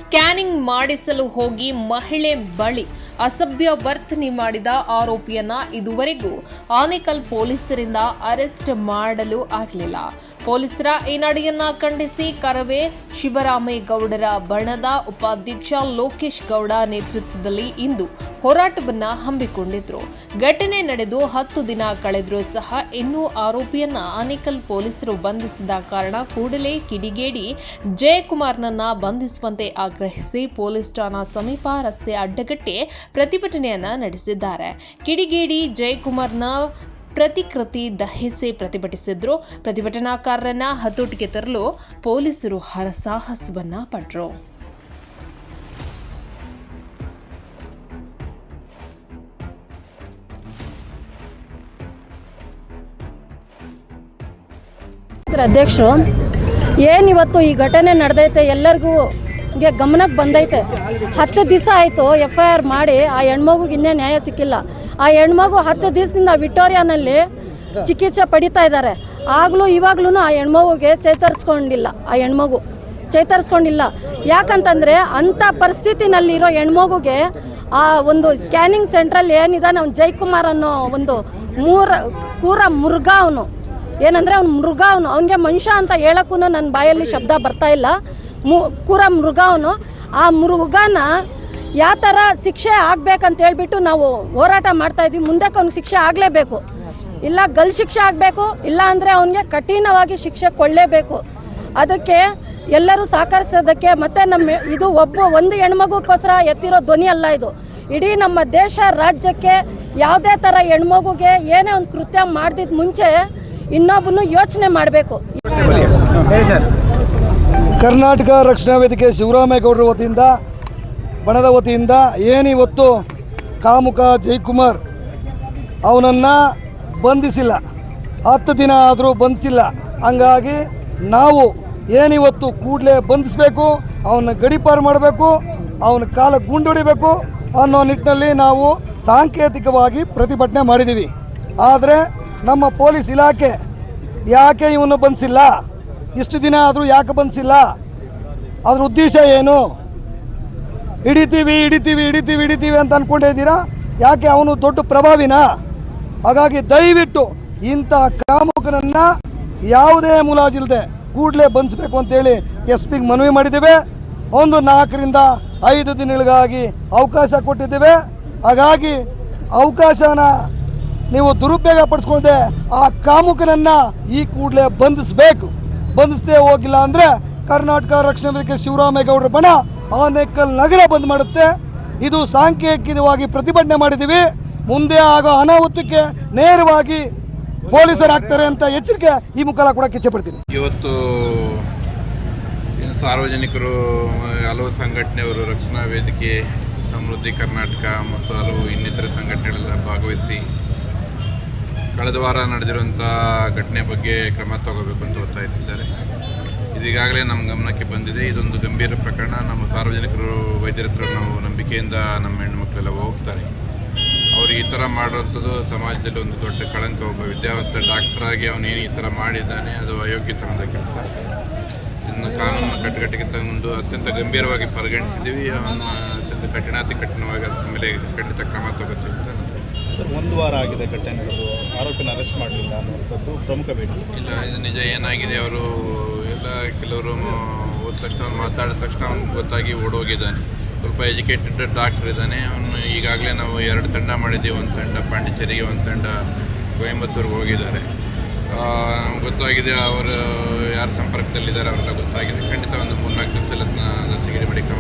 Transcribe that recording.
Scanning ಮಾಡಿಸಲು ಹೋಗಿ ಮಹಿಳೆ ಬಳಿ ಅಸಭ್ಯ ವರ್ತನೆ ಮಾಡಿದ ಆರೋಪಿಯನ್ನ ಇದುವರೆಗೂ ಆನೇಕಲ್ ಪೊಲೀಸರಿಂದ ಅರೆಸ್ಟ್ ಮಾಡಲು ಆಗಲಿಲ್ಲ. ಪೊಲೀಸರ ಈ ನಡೆಯನ್ನ ಖಂಡಿಸಿ ಕರವೇ ಶಿವರಾಮೇಗೌಡರ ಬಣದ ಉಪಾಧ್ಯಕ್ಷ ಲೋಕೇಶ್ ಗೌಡ ನೇತೃತ್ವದಲ್ಲಿ ಇಂದು ಹೋರಾಟವನ್ನ ಹಮ್ಮಿಕೊಂಡಿದ್ರು. ಘಟನೆ ನಡೆದು 10 ದಿನ ಕಳೆದರೂ ಸಹ ಇನ್ನೂ ಆರೋಪಿಯನ್ನ ಆನೇಕಲ್ ಪೊಲೀಸರು ಬಂಧಿಸಿದ ಕಾರಣ ಕೂಡಲೇ ಕಿಡಿಗೇಡಿ ಜಯಕುಮಾರ್ನನ್ನ ಬಂಧಿಸುವಂತೆ ಆಗ್ರಹಿಸಿ ಪೊಲೀಸ್ ಠಾಣಾ ಸಮೀಪ ರಸ್ತೆ ಅಡ್ಡಗಟ್ಟಿ ಪ್ರತಿಭಟನೆಯನ್ನ ನಡೆಸಿದ್ದಾರೆ. ಕಿಡಿಗೇಡಿ ಜಯಕುಮಾರ್ನ ಪ್ರತಿಕೃತಿ ದಹಿಸಿ ಪ್ರತಿಭಟಿಸಿದ್ರು. ಪ್ರತಿಭಟನಾಕಾರರನ್ನ ಹತೋಟಿಗೆ ತರಲು ಪೊಲೀಸರು ಹರಸಾಹಸವನ್ನ ಪಟ್ಟರು. ಅಧ್ಯಕ್ಷರು ಏನಿವತ್ತು ಈ ಘಟನೆ ನಡೆದೈತೆ ಎಲ್ಲರಿಗೂ ಗಮನಕ್ಕೆ ಬಂದೈತೆ. 10 ದಿವಸ ಆಯಿತು FIR ಮಾಡಿ ಆ ಹೆಣ್ಮಗುಗೆ ಇನ್ನೇ ನ್ಯಾಯ ಸಿಕ್ಕಿಲ್ಲ. ಆ ಹೆಣ್ಮಗು 10 ದಿವಸದಿಂದ ವಿಕ್ಟೋರಿಯಾನಲ್ಲಿ ಚಿಕಿತ್ಸೆ ಪಡಿತಾ ಇದ್ದಾರೆ. ಆಗಲೂ ಇವಾಗ್ಲೂ ಆ ಹೆಣ್ಮಗುಗೆ ಚೇತರಿಸ್ಕೊಂಡಿಲ್ಲ. ಯಾಕಂತಂದರೆ ಅಂಥ ಪರಿಸ್ಥಿತಿನಲ್ಲಿರೋ ಹೆಣ್ಮಗುಗೆ ಆ ಒಂದು ಸ್ಕ್ಯಾನಿಂಗ್ ಸೆಂಟ್ರಲ್ಲಿ ಏನಿದಾನೆ ಅವ್ನು ಜಯಕುಮಾರ್ ಅನ್ನೋ ಒಂದು ಕೂರ ಮೃಗ ಅವನು. ಏನಂದರೆ ಅವ್ನು ಮೃಗ ಅವನಿಗೆ ಮನುಷ್ಯ ಅಂತ ಹೇಳೋಕ್ಕೂ ನನ್ನ ಬಾಯಲ್ಲಿ ಶಬ್ದ ಬರ್ತಾ ಇಲ್ಲ. ಕೂರ ಮೃಗ ಅವನು. ಆ ಮೃಗನ ಯಾವ ಥರ ಶಿಕ್ಷೆ ಆಗಬೇಕಂತ ಹೇಳ್ಬಿಟ್ಟು ನಾವು ಹೋರಾಟ ಮಾಡ್ತಾಯಿದ್ವಿ. ಮುಂದಕ್ಕೆ ಅವ್ನಿಗೆ ಶಿಕ್ಷೆ ಆಗಲೇಬೇಕು, ಇಲ್ಲ ಗಲ್ ಶಿಕ್ಷೆ ಆಗಬೇಕು, ಇಲ್ಲ ಅಂದರೆ ಅವನಿಗೆ ಕಠಿಣವಾಗಿ ಶಿಕ್ಷೆ ಕೊಡಲೇಬೇಕು. ಅದಕ್ಕೆ ಎಲ್ಲರೂ ಸಹಕರಿಸೋದಕ್ಕೆ ಮತ್ತು ಇದು ಒಂದು ಹೆಣ್ಮಗುಗೋಸ್ಕರ ಎತ್ತಿರೋ ಧ್ವನಿ ಅಲ್ಲ ಇದು. ಇಡೀ ನಮ್ಮ ದೇಶ ರಾಜ್ಯಕ್ಕೆ ಯಾವುದೇ ಥರ ಹೆಣ್ಮಗುಗೆ ಏನೇ ಒಂದು ಕೃತ್ಯ ಮಾಡ್ದಿದ್ದು ಮುಂಚೆ ಇನ್ನೊಬ್ಬನು ಯೋಚನೆ ಮಾಡಬೇಕು. ಕರ್ನಾಟಕ ರಕ್ಷಣಾ ವೇದಿಕೆ ಶಿವರಾಮೇಗೌಡರ ವತಿಯಿಂದ ಬಣದ ವತಿಯಿಂದ ಏನಿವತ್ತು ಕಾಮುಕ ಜಯಕುಮಾರ್ ಅವನನ್ನು ಬಂಧಿಸಿಲ್ಲ, 10 ದಿನ ಆದರೂ ಬಂಧಿಸಿಲ್ಲ. ಹಂಗಾಗಿ ನಾವು ಏನಿವತ್ತು ಕೂಡಲೇ ಬಂಧಿಸಬೇಕು, ಅವನ್ನ ಗಡೀಪಾರು ಮಾಡಬೇಕು, ಅವನ ಕಾಲ ಗುಂಡೊಡಿಬೇಕು ಅನ್ನೋ ನಿಟ್ಟಿನಲ್ಲಿ ನಾವು ಸಾಂಕೇತಿಕವಾಗಿ ಪ್ರತಿಭಟನೆ ಮಾಡಿದ್ದೀವಿ. ಆದರೆ ನಮ್ಮ ಪೊಲೀಸ್ ಇಲಾಖೆ ಯಾಕೆ ಇವನು ಬಂಧಿಸಿಲ್ಲ, ಇಷ್ಟು ದಿನ ಆದರೂ ಯಾಕೆ ಬಂಧಿಸಿಲ್ಲ, ಅದ್ರ ಉದ್ದೇಶ ಏನು? ಹಿಡಿತೀವಿ ಅಂತ ಅಂದ್ಕೊಂಡಿದ್ದೀರಾ? ಯಾಕೆ ಅವನು ದೊಡ್ಡ ಪ್ರಭಾವಿನಾ? ಹಾಗಾಗಿ ದಯವಿಟ್ಟು ಇಂಥ ಕಾಮುಕನನ್ನು ಯಾವುದೇ ಮುಲಾಜಿಲ್ಲದೆ ಕೂಡಲೇ ಬಂಧಿಸಬೇಕು ಅಂತೇಳಿ SP ಮನವಿ ಮಾಡಿದ್ದೇವೆ. ಒಂದು 4 ರಿಂದ 5 ದಿನಗಳಿಗಾಗಿ ಅವಕಾಶ ಕೊಟ್ಟಿದ್ದೇವೆ. ಹಾಗಾಗಿ ಅವಕಾಶನ ನೀವು ದುರುಪಯೋಗ ಪಡಿಸ್ಕೊಂಡೆ ಆ ಕಾಮುಕನನ್ನು ಈ ಕೂಡಲೇ ಬಂಧಿಸಬೇಕು. ಬಂಧಿಸದೇ ಹೋಗಿಲ್ಲ ಅಂದರೆ ಕರ್ನಾಟಕ ರಕ್ಷಣಾ ವೇದಿಕೆ ಶಿವರಾಮೇಗೌಡರ ಬಣ ಆನೇಕಲ್ ನಗರ ಬಂದ್ ಮಾಡುತ್ತೆ. ಇದು ಸಾಂಕೇತಿಕವಾಗಿ ಪ್ರತಿಭಟನೆ ಮಾಡಿದ್ದೀವಿ. ಮುಂದೆ ಆಗೋ ಅನಾಹುತಕ್ಕೆ ನೇರವಾಗಿ ಪೊಲೀಸರು ಆಗ್ತಾರೆ ಅಂತ ಎಚ್ಚರಿಕೆ ಈ ಮುಖಾಲ ಕೂಡ ಕಿಚ್ಚಪಡ್ತೀನಿ. ಇವತ್ತು ಸಾರ್ವಜನಿಕರು, ಹಲವು ಸಂಘಟನೆಯವರು, ರಕ್ಷಣಾ ವೇದಿಕೆ, ಸಮೃದ್ಧಿ ಕರ್ನಾಟಕ ಮತ್ತು ಹಲವು ಇನ್ನಿತರ ಸಂಘಟನೆಗಳೆಲ್ಲ ಭಾಗವಹಿಸಿ ಕಳೆದ ವಾರ ನಡೆದಿರುವಂಥ ಘಟನೆ ಬಗ್ಗೆ ಕ್ರಮ ತಗೋಬೇಕು ಅಂತ ಒತ್ತಾಯಿಸಿದ್ದಾರೆ. ಇದೀಗಾಗಲೇ ನಮ್ಮ ಗಮನಕ್ಕೆ ಬಂದಿದೆ. ಇದೊಂದು ಗಂಭೀರ ಪ್ರಕರಣ. ನಮ್ಮ ಸಾರ್ವಜನಿಕರು, ವೈದ್ಯರ ಹತ್ರ ನಾವು ನಂಬಿಕೆಯಿಂದ ನಮ್ಮ ಹೆಣ್ಣುಮಕ್ಕಳೆಲ್ಲ ಹೋಗ್ತಾರೆ. ಅವರು ಈ ಥರ ಮಾಡುವಂಥದ್ದು ಸಮಾಜದಲ್ಲಿ ಒಂದು ದೊಡ್ಡ ಕಳಂಕ. ಒಬ್ಬ ವಿದ್ಯಾವಂತ ಡಾಕ್ಟರಾಗಿ ಅವನೇನು ಈ ಥರ ಮಾಡಿದ್ದಾನೆ, ಅದು ಅಯೋಗ್ಯತನದ ಕೆಲಸ. ಇದನ್ನು ಕಾನೂನು ಕಟ್ಟುಕಟ್ಟಿಗೆ ತಂದು ಅತ್ಯಂತ ಗಂಭೀರವಾಗಿ ಪರಿಗಣಿಸಿದ್ದೀವಿ. ಅವನ್ನ ಅತ್ಯಂತ ಕಠಿಣವಾಗಿ ಅದ್ರ ಮೇಲೆ ಖಂಡಿತ ಕ್ರಮ ತಗೋತೀವಿ ಅಂತ. ಸರ್, 1 ವಾರ ಆಗಿದೆ ಘಟನೆ ನಡೆದು, ಆರೋಪಿನ ಅರೆಸ್ಟ್ ಮಾಡಲಿಲ್ಲ ಅನ್ನುವಂಥದ್ದು ಪ್ರಮುಖ ಬೇಡಿಕೆ. ಇಲ್ಲ, ಇದು ನಿಜ. ಏನಾಗಿದೆ, ಅವರು ಕೆಲವರು ಹೋದ ತಕ್ಷಣ ಮಾತಾಡಿದ ತಕ್ಷಣ ಅವ್ನಿಗೆ ಗೊತ್ತಾಗಿ ಓಡೋಗಿದ್ದಾನೆ. ಸ್ವಲ್ಪ ಎಜುಕೇಟೆಡ್ ಡಾಕ್ಟರ್ ಇದ್ದಾನೆ. ಅವನು ಈಗಾಗಲೇ ನಾವು 2 ತಂಡ ಮಾಡಿದ್ದೀವಿ. ಒಂದು ತಂಡ ಪಾಂಡಿಚೇರಿಗೆ, ಒಂದು ತಂಡ ಕೊಯಂಬತ್ತೂರಿಗೆ ಹೋಗಿದ್ದಾರೆ. ನಮ್ಗೆ ಗೊತ್ತಾಗಿದೆ ಅವರು ಯಾರ ಸಂಪರ್ಕದಲ್ಲಿದ್ದಾರೆ, ಅವ್ರಿಗೆಲ್ಲ ಗೊತ್ತಾಗಿದೆ. ಖಂಡಿತ ಒಂದು 3-4 ದಿವಸದಲ್ಲಿ ಅದನ್ನ ಸಿಗಡಿ ಮಾಡಿ ಕ್ರಮ